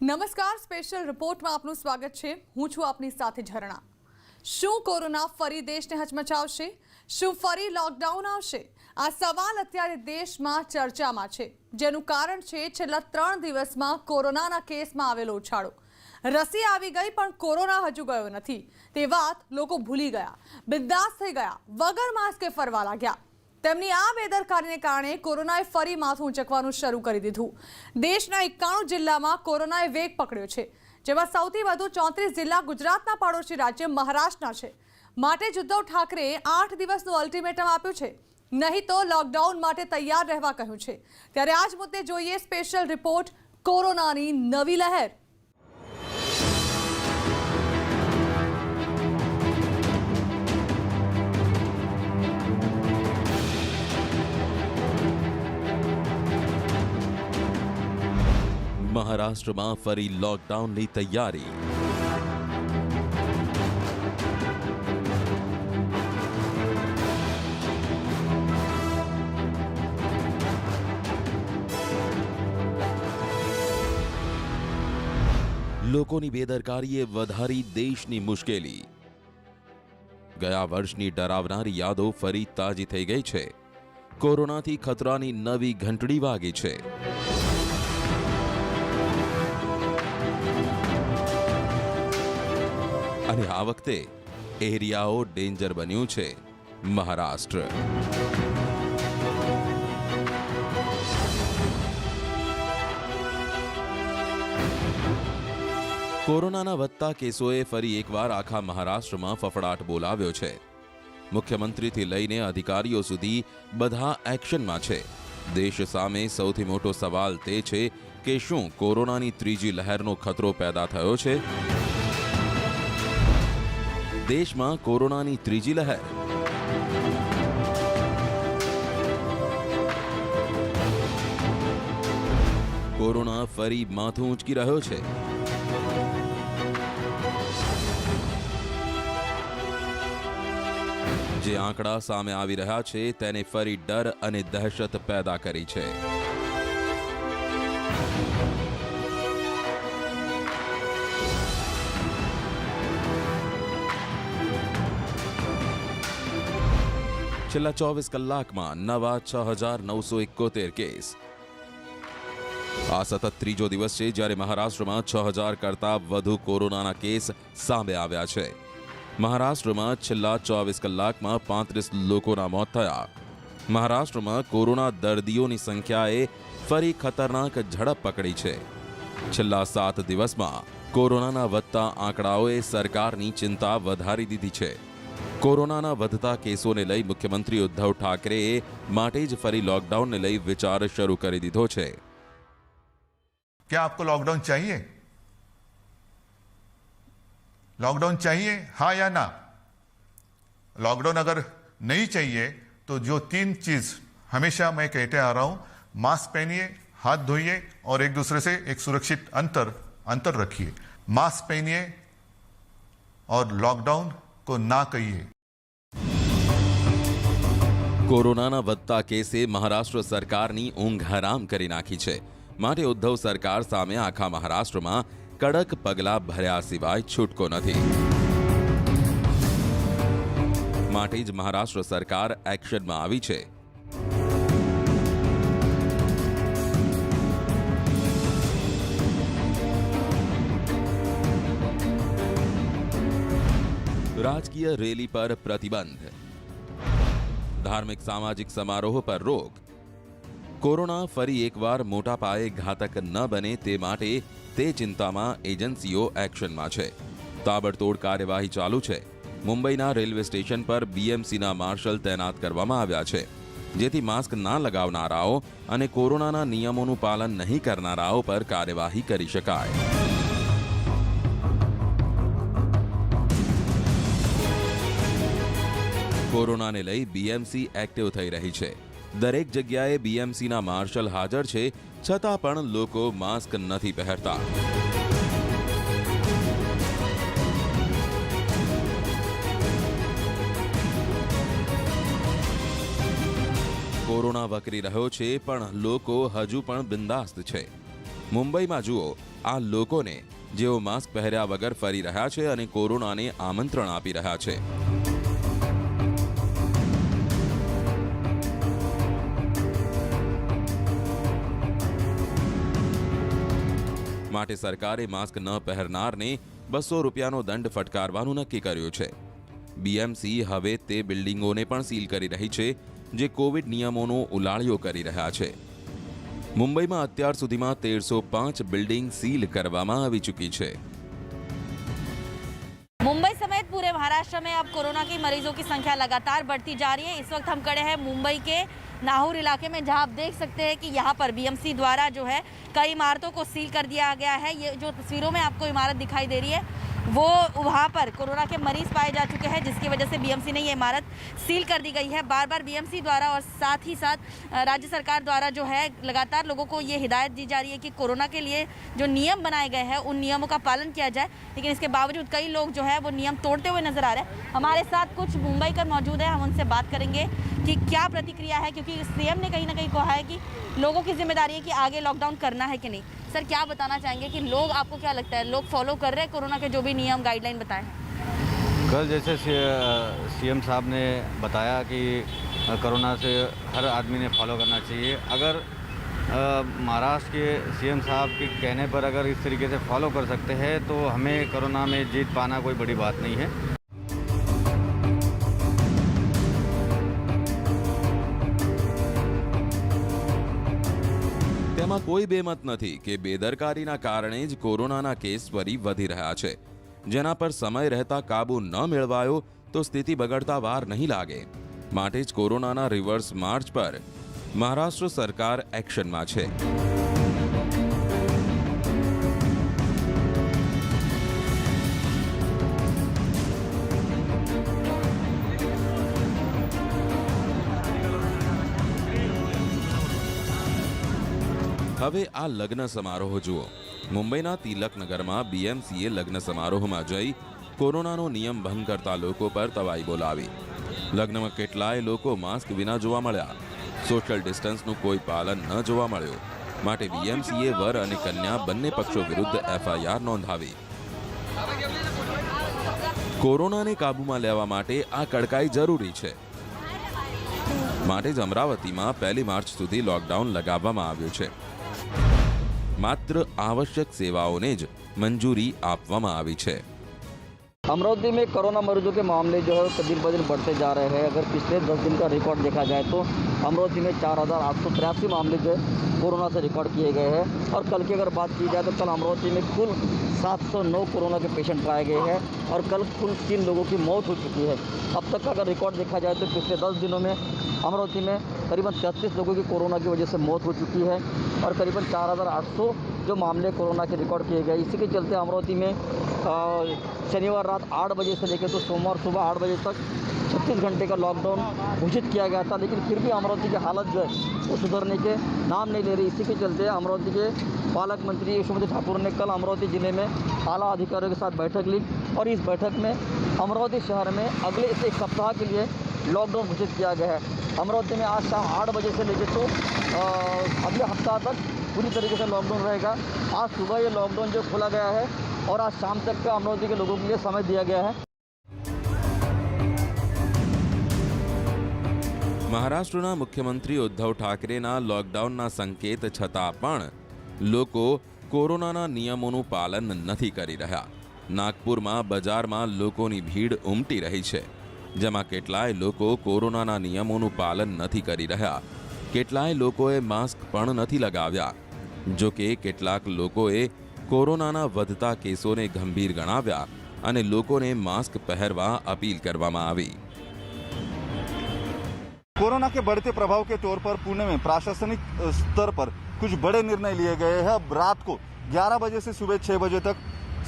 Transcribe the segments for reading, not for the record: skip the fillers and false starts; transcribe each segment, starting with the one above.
નમસ્કાર, સ્પેશિયલ રિપોર્ટમાં આપનું સ્વાગત છે। હું છું આપની સાથે ઝરણા। શું કોરોના ફરી દેશને હચમચાવશે? શું ફરી લોકડાઉન આવશે? આ સવાલ અત્યારે દેશમાં ચર્ચામાં છે, જેનું કારણ છે છેલ્લા 3 દિવસમાં કોરોનાના કેસમાં આવેલો ઉછાળો। રસી આવી ગઈ પણ કોરોના હજુ ગયો નથી તે વાત લોકો ભૂલી ગયા, બિંદાસ થઈ ગયા, વગર માસ્કે ફરવા લાગ્યા। તેમની આ બેદરકારીને કારણે કોરોનાએ ફરી માથું ઊંચકવાનું શરૂ કરી દીધું। દેશના 91 જિલ્લામાં કોરોનાએ વેગ પકડ્યો છે, જેમાં સૌથી વધુ 34 જિલ્લા ગુજરાતના પડોશી રાજ્ય મહારાષ્ટ્રના છે। માટે જ ઉદ્ધવ ઠાકરેએ 8 દિવસનું અલ્ટિમેટમ આપ્યું છે, નહીં તો લોકડાઉન માટે તૈયાર રહેવા કહ્યું છે। ત્યારે આ જ મુદ્દે જોઈએ સ્પેશિયલ રિપોર્ટ, કોરોનાની નવી લહેર। મહારાષ્ટ્રમાં ફરી લોકડાઉનની તૈયારી। લોકોની બેદરકારીએ વધારી દેશની મુશ્કેલી। ગયા વર્ષની ડરાવનારી યાદો ફરી તાજી થઈ ગઈ છે। કોરોનાથી ખતરાની નવી ઘંટડી વાગી છે। અને આ વખતે એરિયાઓ ડેન્જર બન્યું છે મહારાષ્ટ્ર। કોરોનાના વધતા કેસોએ ફરી એકવાર આખા મહારાષ્ટ્રમાં ફફડાટ બોલાવ્યો છે। મુખ્યમંત્રીથી લઈને અધિકારીઓ સુધી બધા એક્શનમાં છે। દેશ સામે સૌથી મોટો સવાલ તે છે કે શું કોરોનાની ત્રીજી લહેરનો ખતરો પેદા થયો છે? દેશમાં કોરોનાની ત્રીજી લહેર। કોરોના ફરી માથું ઊંચકી રહ્યો છે। જે આંકડા સામે આવી રહ્યા છે તેને ફરી ડર અને દહેશત પેદા કરી છે। છેલ્લા 24 કલાકમાં નવા 6,971 કેસ। આ સતત ત્રીજો દિવસ છે જ્યારે મહારાષ્ટ્રમાં 6,000 કરતા વધુ કોરોનાના કેસ સામે આવ્યા છે। મહારાષ્ટ્રમાં છેલ્લા 24 કલાકમાં 35 લોકોના મોત થયા। મહારાષ્ટ્રમાં કોરોના દર્દીઓની સંખ્યાએ ફરી ખતરનાક ઝડપ પકડી છે। છેલ્લા 7 દિવસમાં કોરોનાના વધતા આંકડાઓએ સરકારની ચિંતા વધારી દીધી છે। કોરોનાના વધતા કેસોને લઈ મુખ્યમંત્રી ઉદ્ધવ ઠાકરેએ માટે જ ફરી લોકડાઉનને લઈ વિચાર શરૂ કરી દીધો છે। क्या आपको लॉकडाउन चाहिए? लॉकडाउन चाहिए, हाँ या ना? लॉकडाउन अगर नहीं चाहिए तो जो 3 चीज हमेशा मैं कहते आ रहा हूं, मास्क पहनिए, हाथ धोइए और एक दूसरे से एक सुरक्षित अंतर रखिए। मास्क पहनिए और लॉकडाउन को ना कहिए। કોરોનાના વધતા કેસે મહારાષ્ટ્ર સરકારની ઊંઘ હરામ કરી નાખી છે। માટે ઉદ્ધવ સરકાર સામે આખા મહારાષ્ટ્રમાં કડક પગલાં ભર્યા સિવાય છૂટકો નથી। માટે જ મહારાષ્ટ્ર સરકાર એક્શનમાં આવી છે। રાજકીય રેલી પર પ્રતિબંધ, ધાર્મિક સામાજિક સમારોહ પર રોક। કોરોના ફરી એકવાર મોટા પાયે ઘાતક ન બને તે માટે તે ચિંતામાં એજન્સીઓ એક્શનમાં છે। તાબડતોડ કાર્યવાહી ચાલુ છે। મુંબઈના રેલવે સ્ટેશન પર બીએમસીના માર્શલ તૈનાત કરવામાં આવ્યા છે, જેથી માસ્ક ના લગાવનારાઓ અને કોરોનાના નિયમોનું પાલન નહીં કરનારાઓ પર કાર્યવાહી કરી શકાય। કોરોનાને લઈ બીએમસી એક્ટિવ થઈ રહી છે। દરેક જગ્યાએ બીએમસીના માર્શલ હાજર છે, છતાં પણ લોકો માસ્ક નથી પહેરતા। કોરોના વકરી રહ્યો છે પણ લોકો હજુ પણ બિંદાસ્ત છે। મુંબઈમાં જુઓ, આ લોકોને જેઓ માસ્ક પહેર્યા વગર ફરી રહ્યા છે અને કોરોનાને આમંત્રણ આપી રહ્યા છે. માટે સરકારે માસ્ક ન પહેરનારને 200 રૂપિયાનો દંડ ફટકારવાનું નક્કી કર્યું છે. બીએમસી હવે તે બિલ્ડિંગોને પણ સીલ કરી રહી છે જે કોવિડ નિયમોનો ઉલાળ્યો કરી રહ્યા છે. મુંબઈમાં અત્યાર સુધીમાં 1305 બિલ્ડિંગ સીલ કરવામાં આવી ચૂકી છે. मुंबई समेत पूरे महाराष्ट्र में अब कोरोना के मरीजों की संख्या लगातार बढ़ती जा रही है. इस वक्त हम खड़े हैं मुंबई के नाहूर इलाके में, जहां आप देख सकते हैं कि यहां पर बीएमसी द्वारा जो है कई इमारतों को सील कर दिया गया है. ये जो तस्वीरों में आपको इमारत दिखाई दे रही है वो वहां पर कोरोना के मरीज पाए जा चुके हैं, जिसकी वजह से बीएमसी ने ये इमारत सील कर दी गई है. बार बार बीएमसी द्वारा और साथ ही साथ राज्य सरकार द्वारा जो है लगातार लोगों को ये हिदायत दी जा रही है कि कोरोना के लिए जो नियम बनाए गए हैं उन नियमों का पालन किया जाए, लेकिन इसके बावजूद कई लोग जो है वो नियम तोड़ते हुए नजर आ रहे हैं. हमारे साथ कुछ मुंबईकर मौजूद है, हम उनसे बात करेंगे कि क्या प्रतिक्रिया है, क्योंकि सीएम ने कहीं ना कहीं कहा है कि लोगों की जिम्मेदारी है कि आगे लॉकडाउन करना है कि नहीं. सर, क्या बताना चाहेंगे कि लोग, आपको क्या लगता है, लोग फॉलो कर रहे हैं कोरोना के जो भी नियम गाइडलाइन बताए हैं? कल जैसे सीएम साहब ने बताया कि कोरोना से हर आदमी ने फॉलो करना चाहिए. अगर महाराष्ट्र के सीएम साहब के कहने पर अगर इस तरीके से फॉलो कर सकते हैं तो हमें कोरोना में जीत पाना कोई बड़ी बात नहीं है. તેમાં કોઈ બેમત નથી કે બેદરકારીના કારણે જ કોરોનાના કેસ ફરી વધી રહ્યા છે, જેના પર સમય રહેતા કાબુ ન મેળવાયો તો સ્થિતિ બગડતા વાર નહીં લાગે. માટે જ કોરોનાના રિવર્સ માર્ચ પર મહારાષ્ટ્ર સરકાર એક્શનમાં છે. હવે આ લગ્ન સમારોહ જુઓ. મુંબઈના તિલકનગરમાં બીએમસીએ લગ્ન સમારોહમાં જઈ કોરોનાનો નિયમ ભંગ કરતા લોકો પર તવાઈ બોલાવી. લગ્નમાં કેટલાય લોકો માસ્ક વિના જોવા મળ્યા. સોશિયલ ડિસ્ટન્સનું કોઈ પાલન ન જોવા મળ્યું. માટે બીએમસીએ વર અને કન્યા બંને પક્ષો વિરુદ્ધ એફઆઈઆર નોંધાવી. કોરોનાને કાબૂમાં લેવા માટે આ કડકાઈ જરૂરી છે. માટે જ અમરાવતીમાં 1 માર્ચ સુધી લોકડાઉન લગાવવામાં આવ્યું છે. मात्र आवश्यक सेवाओं ने ज मंजूरी आपवामा आवी छे. अमरावती में कोरोना मरीजों के मामले जो है दिन ब दिन बढ़ते जा रहे हैं. अगर पिछले 10 दिन का रिकॉर्ड देखा जाए तो अमरावती में 4,883 मामले जो है कोरोना से रिकॉर्ड किए गए हैं. और कल की अगर बात की जाए तो कल अमरावती में कुल 709 कोरोना के पेशेंट पाए गए हैं और कल कुल 3 लोगों की मौत हो चुकी है. अब तक का अगर रिकॉर्ड देखा जाए तो पिछले 10 दिनों में अमरावती में करीबन 33 लोगों की कोरोना की वजह से मौत हो चुकी है और करीबन 4,800 जो मामले कोरोना के रिकॉर्ड किए गए. इसी के चलते अमरावती में शनिवार रात 8 बजे से लेकर तो सोमवार सुबह 8 बजे तक 36 घंटे का लॉकडाउन घोषित किया गया था. लेकिन फिर भी अमरावती की हालत जो है वो सुधरने के नाम नहीं ले रही. इसी के चलते अमरावती के पालक मंत्री यशोमती ठाकुर ने कल अमरावती जिले में आला अधिकारियों के साथ बैठक ली और इस बैठक में अमरावती शहर में अगले 1 सप्ताह के लिए लॉकडाउन घोषित किया गया है. अमरावती में आज शाम 8 बजे से लेकर तो अगले हफ्ता तक पूरी तरीके से लॉकडाउन रहेगा. आज सुबह ये लॉकडाउन जो खोला गया है और आज शाम तक का अमरावती के लोगों के लिए समय दिया गया है. મહારાષ્ટ્રના મુખ્યમંત્રી ઉદ્ધવ ઠાકરેના લોકડાઉનના સંકેત છતાં પણ લોકો કોરોનાના નિયમોનું પાલન નથી કરી રહ્યા. નાગપુરમાં બજારમાં લોકોની ભીડ ઉમટી રહી છે, જેમાં કેટલાય લોકો કોરોનાના નિયમોનું પાલન નથી કરી રહ્યા. કેટલાય લોકોએ માસ્ક પણ નથી લગાવ્યા. જો કે કેટલાક લોકોએ કોરોનાના વધતા કેસોને ગંભીર ગણાવ્યા અને લોકોને માસ્ક પહેરવા અપીલ કરવામાં આવી. कोरोना के बढ़ते प्रभाव के तौर पर पुणे में प्रशासनिक स्तर पर कुछ बड़े निर्णय लिए गए हैं. अब रात को 11 बजे से सुबह 6 बजे तक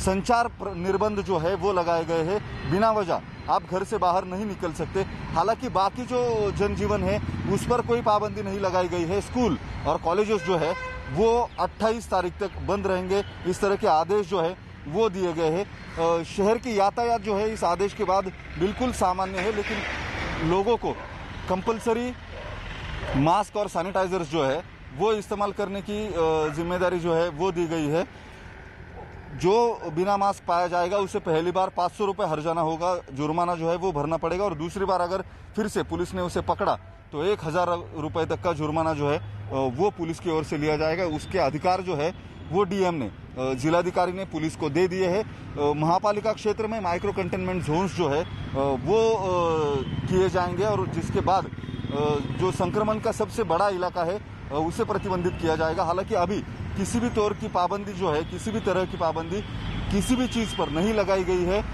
संचार निर्बंध जो है वो लगाए गए हैं. बिना वजह आप घर से बाहर नहीं निकल सकते. हालांकि बाकी जो जनजीवन है उस पर कोई पाबंदी नहीं लगाई गई है. स्कूल और कॉलेजेस जो है वो 28 तारीख तक बंद रहेंगे. इस तरह के आदेश जो है वो दिए गए हैं. शहर की यातायात जो है इस आदेश के बाद बिल्कुल सामान्य है, लेकिन लोगों को कंपलसरी मास्क और सैनिटाइजर्स जो है वो इस्तेमाल करने की जिम्मेदारी जो है वो दी गई है. जो बिना मास्क पाया जाएगा उसे पहली बार 500 रुपये हर्जाना होगा, जुर्माना जो है वो भरना पड़ेगा। और दूसरी बार अगर फिर से पुलिस ने उसे पकड़ा तो 1000 रुपये तक का जुर्माना जो है वो पुलिस की ओर से लिया जाएगा। उसके अधिकार जो है वो डीएम ने, जिलाधिकारी ने पुलिस को दे दिए हैं। महापालिका क्षेत्र में माइक्रो कंटेनमेंट जोन्स जो है वो किए जाएंगे और जिसके बाद जो संक्रमण का सबसे बड़ा इलाका है उसे प्रतिबंधित किया जाएगा। हालांकि अभी किसी भी तौर की पाबंदी जो है, किसी भी तरह की पाबंदी किसी भी चीज़ पर नहीं लगाई गई है।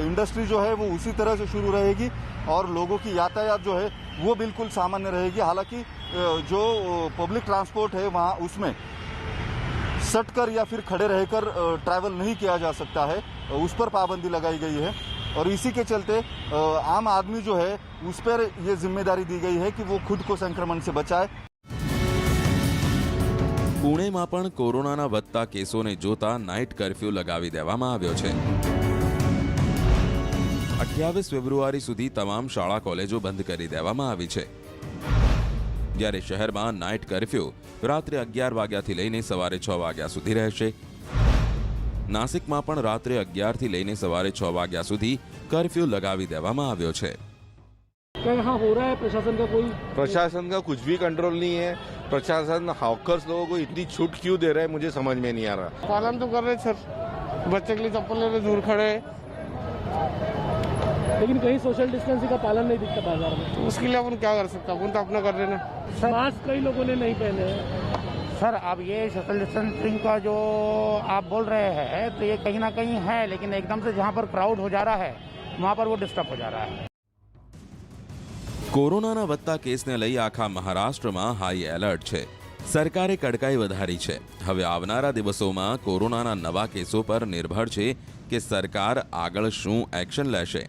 इंडस्ट्री जो है वो उसी तरह से शुरू रहेगी और लोगों की यातायात जो है वो बिल्कुल सामान्य रहेगी। हालांकि जो पब्लिक ट्रांसपोर्ट है वहाँ उसमें सटकर या फिर खड़े रहकर ट्रैवल नहीं किया जा सकता है, उस पर पाबंदी लगाई गई है। और इसी के चलते आम आदमी जो है उस पर ये जिम्मेदारी दी गई है कि वो खुद को संक्रमण से बचाए। પુણેમાં પણ કોરોનાના વધતા કેસોને જોતા નાઇટ કર્ફ્યુ લગાવી દેવામાં આવ્યો છે। 28 ફેબ્રુઆરી સુધી તમામ શાળા કોલેજો બંધ કરી દેવામાં આવી છે, જ્યારે શહેરમાં નાઇટ કર્ફ્યુ રાત્રે 11 વાગ્યાથી લઈને સવારે 6 વાગ્યા સુધી રહેશે। નાસિકમાં પણ રાત્રે 11 થી લઈને સવારે 6 વાગ્યા સુધી કર્ફ્યુ લગાવી દેવામાં આવ્યો છે। क्या यहाँ हो रहा है? प्रशासन का कुछ भी कंट्रोल नहीं है। प्रशासन हॉकर्स लोगों को इतनी छूट क्यों दे रहा है मुझे समझ में नहीं आ रहा। पालन तो कर रहे सर, बच्चे के लिए चप्पल ले रहे, दूर खड़े, लेकिन कहीं सोशल डिस्टेंसिंग का पालन नहीं दिखता बाजार में। तो उसके लिए अपन क्या कर सकते हैं? अपन तो अपना कर रहे हैं ना। मास्क कई लोगों ने नहीं पहने हैं। सर अब ये सोशल डिस्टेंसिंग का जो आप बोल रहे हैं तो ये कहीं ना कहीं है, लेकिन एकदम से जहाँ पर क्राउड हो जा रहा है वहाँ पर वो डिस्टर्ब हो जा रहा है। કોરોનાના વધતા કેસને લઈ આખા મહારાષ્ટ્રમાં હાઈ એલર્ટ છે। સરકારે કડકાઈ વધારી છે। હવે આવનારા દિવસોમાં કોરોનાના નવા કેસો પર નિર્ભર છે કે સરકાર આગળ શું એક્શન લેશે।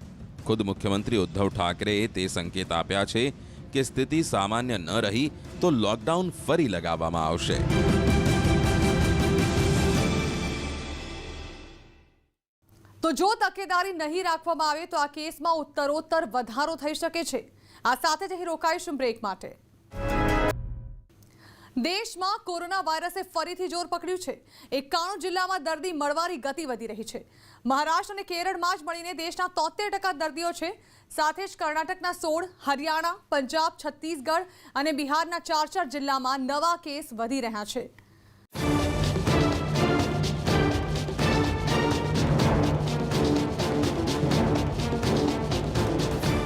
ખુદ મુખ્યમંત્રી ઉદ્ધવ ઠાકરેએ તે સંકેત આપ્યા છે કે સ્થિતિ સામાન્ય ન રહી તો લોકડાઉન ફરી લગાવવામાં આવશે। તો જો તકેદારી નહીં રાખવામાં આવે તો આ કેસમાં ઉત્તરોત્તર વધારો થઈ શકે છે। આ સાથે જ અહીં રોકાઈશું બ્રેક માટે। દેશમાં કોરોના વાયરસે ફરીથી જોર પકડ્યું છે। 91 જિલ્લામાં દર્દી મળવાની ગતિ વધી રહી છે। મહારાષ્ટ્ર અને કેરળમાં જ મળીને દેશના 73% દર્દીઓ છે। સાથે જ કર્ણાટકના 16, હરિયાણા, પંજાબ, છત્તીસગઢ અને બિહારના 4 જિલ્લામાં નવા કેસ વધી રહ્યા છે।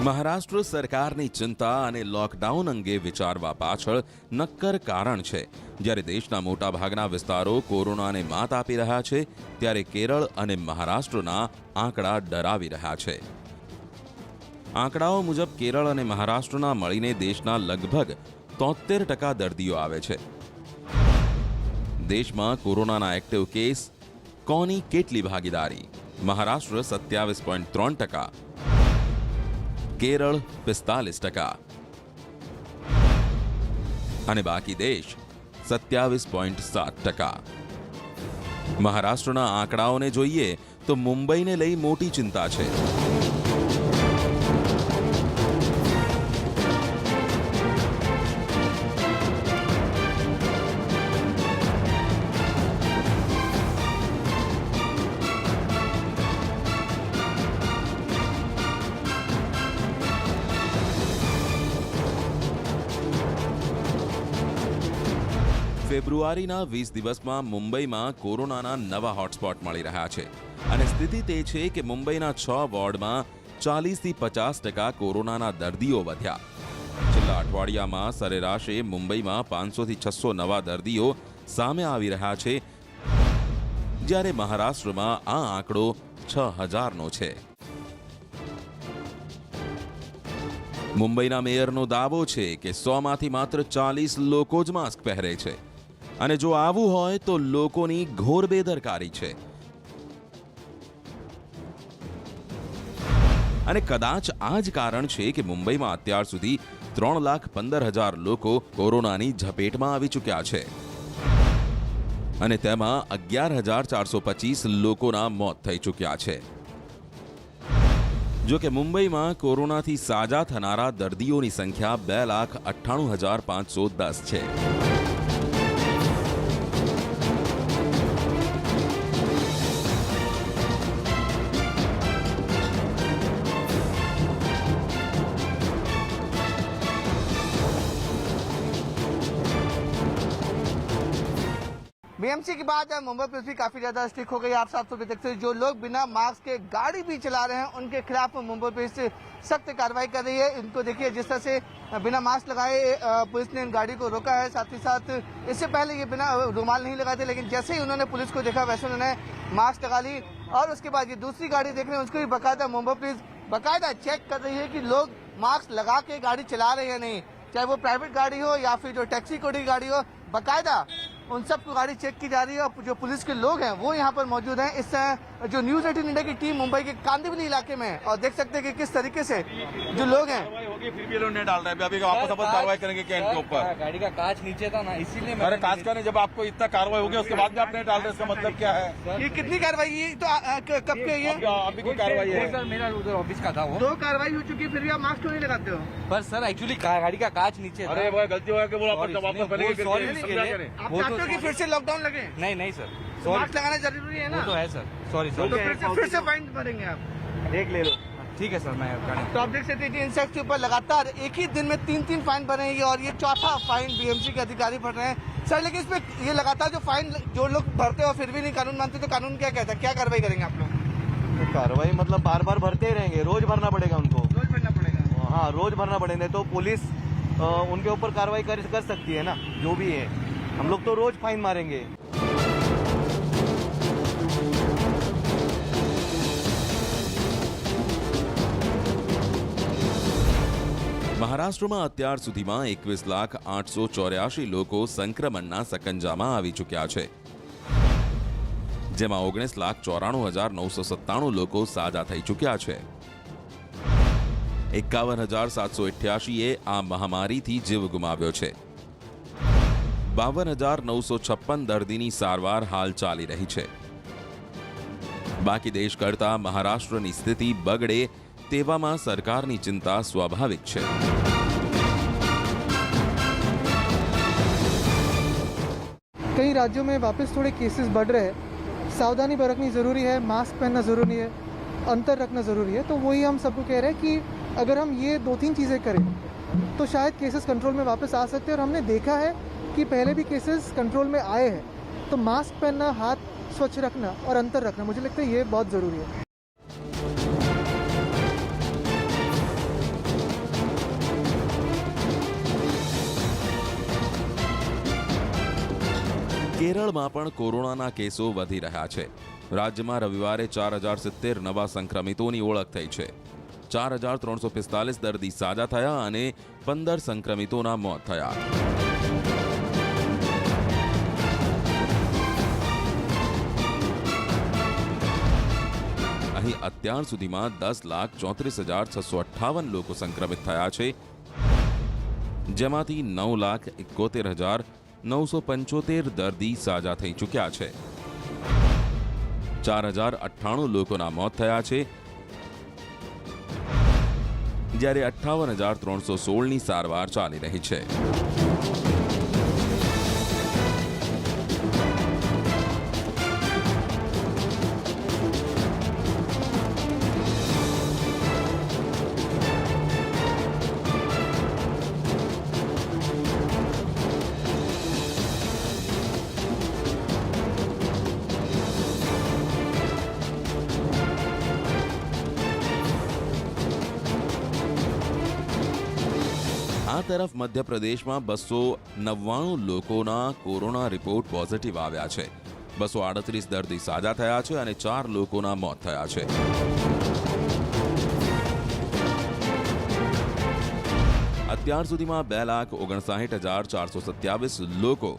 મહારાષ્ટ્ર સરકારની ચિંતા અને લોકડાઉન અંગે વિચારવા પાછળ નક્કર કારણ છે। જ્યારે દેશના મોટાભાગના વિસ્તારો કોરોનાને માત આપી રહ્યા છે, ત્યારે કેરળ અને મહારાષ્ટ્રના આંકડા ડરાવી રહ્યા છે। આંકડાઓ મુજબ કેરળ અને મહારાષ્ટ્રના મળીને દેશના લગભગ 73% દર્દીઓ આવે છે। દેશમાં કોરોનાના એક્ટિવ કેસ, કોની કેટલી ભાગીદારી? મહારાષ્ટ્ર 27.3%, કેરળ 45% અને બાકી દેશ 27.7%। મહારાષ્ટ્રના આંકડાઓને જોઈએ તો મુંબઈને લઈ મોટી ચિંતા છે। ફેબ્રુઆરીના 20 દિવસમાં મુંબઈમાં કોરોનાના નવા હોટસ્પોટ મળી રહ્યા છે અને સ્થિતિ તે છે કે મુંબઈના 6 વોર્ડમાં 40થી 50% કોરોનાના દર્દીઓ વધ્યા। છેલ્લા અઠવાડિયામાં સરેરાશે મુંબઈમાં 500થી 600 નવા દર્દીઓ સામે આવી રહ્યા છે, જ્યારે મહારાષ્ટ્રમાં આ આંકડો 6000નો છે। મુંબઈના મેયરનો દાવો છે કે 100માંથી માત્ર 40 લોકો જ માસ્ક પહેરે છે અને જો આવું હોય તો લોકોની ઘોર બેદરકારી છે। અને કદાચ આ જ કારણ છે કે મુંબઈમાં અત્યાર સુધી 3,15,000 લોકો કોરોનાની ઝપેટમાં આવી ચૂક્યા છે અને તેમાં 11,425 લોકોના મોત થઈ ચૂક્યા છે। જો કે મુંબઈમાં કોરોનાથી સાજા થનારા દર્દીઓની સંખ્યા 2,98,510 છે। बीएमसी के बाद मुंबई पुलिस भी काफी ज्यादा स्ट्रिक्ट हो गई। आप साफ तौर पर देखते हैं जो लोग बिना मास्क के गाड़ी भी चला रहे हैं उनके खिलाफ मुंबई पुलिस सख्त कार्रवाई कर रही है। इनको देखिए जिस तरह से बिना मास्क लगाए पुलिस ने इन गाड़ी को रोका है। साथ ही साथ इससे पहले ये बिना रुमाल नहीं लगाए थे, लेकिन जैसे ही उन्होंने पुलिस को देखा वैसे उन्होंने मास्क लगा ली। और उसके बाद ये दूसरी गाड़ी देख रहे हैं उसको भी बाकायदा मुंबई पुलिस बाकायदा चेक कर रही है कि लोग मास्क लगा के गाड़ी चला रहे हैं या नहीं, चाहे वो प्राइवेट गाड़ी हो या फिर जो टैक्सी कोडी गाड़ी हो, बाकायदा उन सबको गाड़ी चेक की जा रही है। और जो पुलिस के लोग हैं वो यहाँ पर मौजूद हैं। इस जो न्यूज 18 इंडिया की टीम मुंबई के कांदिवली इलाके में, और देख सकते हैं कि किस तरीके से जो लोग हैं फिर भी लोग नहीं डाल रहे हैं। अभी वापस कार्रवाई करेंगे क्या इनके ऊपर? गाड़ी का कांच नीचे था ना, इसीलिए अरे कांच का नहीं, जब आपको इतना कार्रवाई हो गया उसके बाद भी आप नहीं डाल रहे, इसका मतलब क्या है? ये कितनी कार्रवाई ये तो कब के ये अभी की कार्रवाई है? सर मेरा उधर ऑफिस का था वो। 2 कार्रवाई हो चुकी है, फिर भी आप मास्क क्यों नहीं लगाते हो? पर सर एक्चुअली गाड़ी का कांच नीचे था। अरे वो गलती हो गई, वापस करेंगे। आप चाहते हो कि फिर से लॉकडाउन लगे? नहीं सर, मास्क लगाना जरूरी है ना? वो तो है सर, सॉरी तो फिर से फाइन भरेंगे आप? देख ले लो। ठीक है सर, मैं तो आप देख सकते हैं इन शख्स के ऊपर लगातार एक ही दिन में 3 फाइन भरेंगे और ये चौथा फाइन बीएमसी के अधिकारी भर रहे हैं। सर लेकिन इसमें ये लगातार जो फाइन जो लोग भरते हो फिर भी नहीं कानून मानते, तो कानून क्या कहता है, क्या कार्रवाई करेंगे आप लोग? तो कार्रवाई मतलब बार बार भरते ही रहेंगे, रोज भरना पड़ेगा उनको। रोज भरना पड़ेगा? हाँ, रोज भरना पड़ेगा, तो पुलिस उनके ऊपर कार्रवाई कर सकती है ना, जो भी है। हम लोग तो रोज फाइन मारेंगे। મહારાષ્ટ્રમાં અત્યાર સુધીમાં 21,884 લોકો સંક્રમણના સકંજામાં આવી ચૂક્યા છે, જેમાં 19,94,997 લોકો સાજા થઈ ચૂક્યા છે। 51,788એ આ મહામારીથી જીવ ગુમાવ્યો છે। 52,956 દર્દીની સારવાર હાલ ચાલી રહી છે। બાકી દેશ કરતા મહારાષ્ટ્રની સ્થિતિ બગડે તેવામાં સરકારની ચિંતા સ્વાભાવિક છે। कई राज्यों में वापस थोड़े केसेस बढ़ रहे हैं, सावधानी बरतनी ज़रूरी है, मास्क पहनना ज़रूरी है, अंतर रखना ज़रूरी है। तो वही हम सबको कह रहे हैं कि अगर हम ये 2-3 चीज़ें करें तो शायद केसेस कंट्रोल में वापस आ सकते हैं। और हमने देखा है कि पहले भी केसेस कंट्रोल में आए हैं। तो मास्क पहनना, हाथ स्वच्छ रखना और अंतर रखना, मुझे लगता है ये बहुत ज़रूरी है। કેરળમાં પણ કોરોનાના કેસો વધી રહ્યા છે। રાજ્યમાં રવિવારે 4,070 નવા સંક્રમિતોની ઓળખ થઈ છે। 4,345 દર્દી સાજા થયા અને 15 સંક્રમિતોના મોત થયા। અહીં અત્યાર સુધીમાં 10,34,658 લોકો સંક્રમિત થયા છે, જેમાંથી 9,71,975 દર્દી સાજા થઈ ચૂક્યા છે। 4,098 લોકોના મોત થયા છે, જ્યારે 58,316ની સારવાર ચાલી રહી છે। આ તરફ મધ્યપ્રદેશમાં 299 લોકોના કોરોના રિપોર્ટ પોઝિટિવ આવ્યા છે। 238 દર્દી સાજા થયા છે અને 4 લોકોના મોત થયા છે। અત્યાર સુધીમાં 2,59,427 લોકો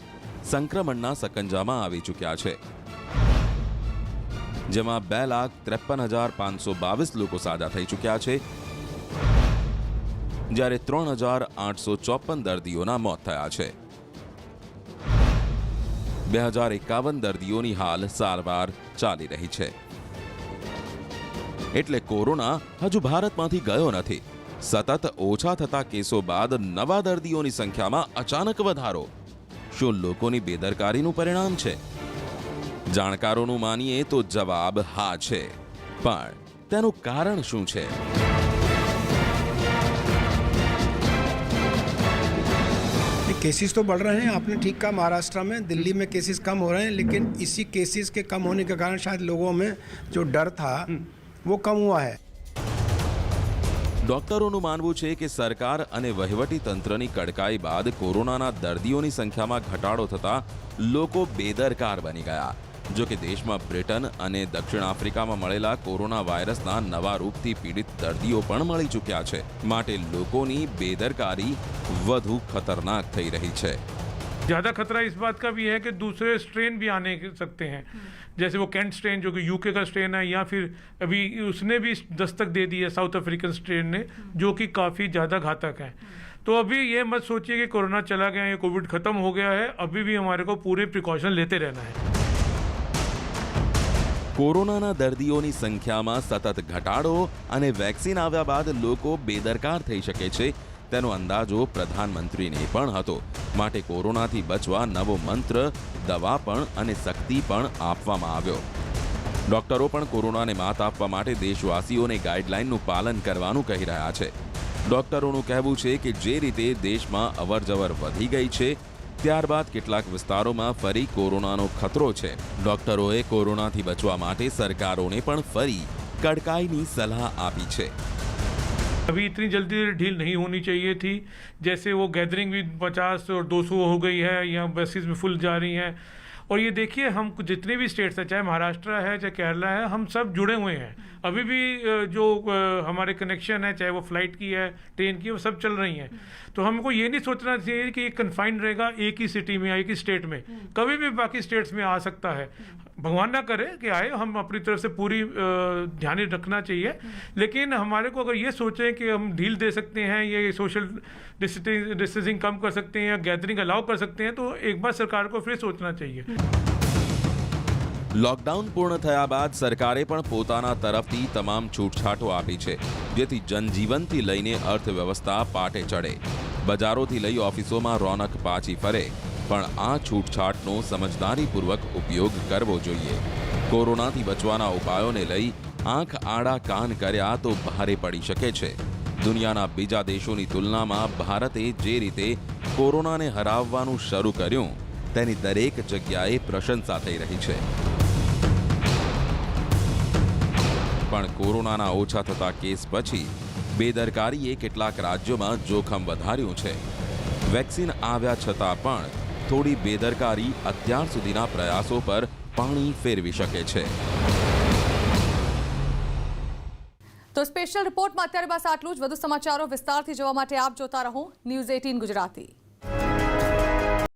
સંક્રમણના સકંજામાં આવી ચૂક્યા છે, જેમાં 2,53,522 લોકો સાજા થઈ ચૂક્યા છે, જ્યારે 3,854 દર્દીઓના મોત થયા છે। 2,051 દર્દીઓની હાલ સારવાર ચાલી રહી છે। એટલે કોરોના હજુ ભારતમાંથી ગયો નથી। સતત ઓછા થતા કેસો બાદ નવા દર્દીઓની સંખ્યામાં અચાનક વધારો શું લોકોની બેદરકારીનું પરિણામ છે? જાણકારોનું માનીએ તો જવાબ હા છે, પણ તેનું કારણ શું છે? केसेस तो बढ़ रहे हैं, आपने ठीक कहा। महाराष्ट्र में, दिल्ली में केसेस कम हो रहे हैं, लेकिन इसी केसेस के कम होने के कारण शायद लोगों में जो डर था वो कम हुआ है। ડોક્ટરોનું માનવું છે કે સરકાર અને વહીવટી તંત્રની કડકાઈ બાદ કોરોનાના દર્દીઓની સંખ્યામાં ઘટાડો થતા લોકો બેદરકાર બની ગયા। જો કે દેશમાં બ્રિટન અને દક્ષિણ આફ્રિકામાં મળેલા કોરોના વાયરસના નવા રૂપથી પીડિત દર્દીઓ પણ મળી ચૂક્યા છે, માટે લોકોની બેદરકારી વધુ ખતરનાક થઈ રહી છે। ज़्यादा खतरा इस बात का भी है कि दूसरे स्ट्रेन भी आने सकते हैं, जैसे वो कैंट स्ट्रेन जो कि यूके का स्ट्रेन है, या फिर अभी उसने भी दस्तक दे दी है साउथ अफ्रीकन स्ट्रेन ने, जो कि काफ़ी ज़्यादा घातक है। तो अभी ये मत सोचिए कि कोरोना चला गया, ये कोविड ख़त्म हो गया है, अभी भी हमारे को पूरे प्रिकॉशन लेते रहना है। કોરોનાના દર્દીઓની સંખ્યામાં સતત ઘટાડો અને વેક્સિન આવ્યા બાદ લોકો બેદરકાર થઈ શકે છે તેનો અંદાજો પ્રધાનમંત્રીને પણ હતો, માટે કોરોનાથી બચવા નવો મંત્ર, દવા પણ અને શક્તિ પણ આપવામાં આવ્યો। ડોક્ટરો પણ કોરોનાને માત આપવા માટે દેશવાસીઓને ગાઈડલાઈનનું પાલન કરવાનું કહી રહ્યા છે। ડોક્ટરોનું કહેવું છે કે જે રીતે દેશમાં અવરજવર વધી ગઈ છે, ત્યારબાદ કેટલાક વિસ્તારોમાં ફરી કોરોનાનો ખતરો છે। ડોક્ટરોએ કોરોનાથી બચવા માટે સરકારોને પણ ફરી કડકાઈની સલાહ આપી છે। अभी इतनी जल्दी ढील नहीं होनी चाहिए थी, जैसे वो गैदरिंग भी 50 और 200 हो गई है, या बसेस में फुल जा रही हैं। और ये देखिए, हम जितने भी स्टेट्स हैं, चाहे महाराष्ट्र है चाहे केरला है, हम सब जुड़े हुए हैं। अभी भी जो हमारे कनेक्शन है, चाहे वो फ्लाइट की है, ट्रेन की, वो सब चल रही हैं। तो हमको ये नहीं सोचना चाहिए कि ये कन्फाइंड रहेगा एक ही सिटी में या एक ही स्टेट में, कभी भी बाकी स्टेट्स में आ सकता है। भगवान ना करे कि आए, हम अपनी तरफ से पूरी ध्यान रखना चाहिए। लेकिन हमारे को अगर ये सोचें कि हम ढील दे सकते हैं, ये सोशल डिस्टेंसिंग कम कर सकते हैं या गैदरिंग अलाउ कर सकते हैं, तो एक बार सरकार को फिर सोचना चाहिए। લોકડાઉન પૂર્ણ થયા બાદ સરકારે પણ પોતાના તરફથી તમામ છૂટછાટો આપી છે, જેથી જનજીવનથી લઈને અર્થવ્યવસ્થા પાટે ચડે, બજારોથી લઈ ઓફિસોમાં રોનક પાછી ફરે। પણ આ છૂટછાટનો સમજદારીપૂર્વક ઉપયોગ કરવો જોઈએ। કોરોનાથી બચવાના ઉપાયોને લઈ આંખ આડા કાન કર્યા તો ભારે પડી શકે છે। દુનિયાના બીજા દેશોની तुलनाમાં ભારતે જે રીતે કોરોનાને હરાવવાનું શરૂ કર્યું, તેની દરેક જગ્યાએ પ્રશંસા થઈ રહી છે। પણ કોરોનાના ઓછા થતા કેસ પછી બેદરકારીએ કેટલાક રાજ્યોમાં જોખમ વધાર્યું છે। વેક્સિન આવ્યા છતાં પણ થોડી બેદરકારી અત્યાર સુધીના પ્રયાસો પર પાણી ફેરવી શકે છે। તો સ્પેશિયલ રિપોર્ટમાં અત્યારે બસ આટલું જ। વધુ સમાચારો વિસ્તારથી જોવા માટે આપ જોતા રહો ન્યૂઝ 18 ગુજરાતી।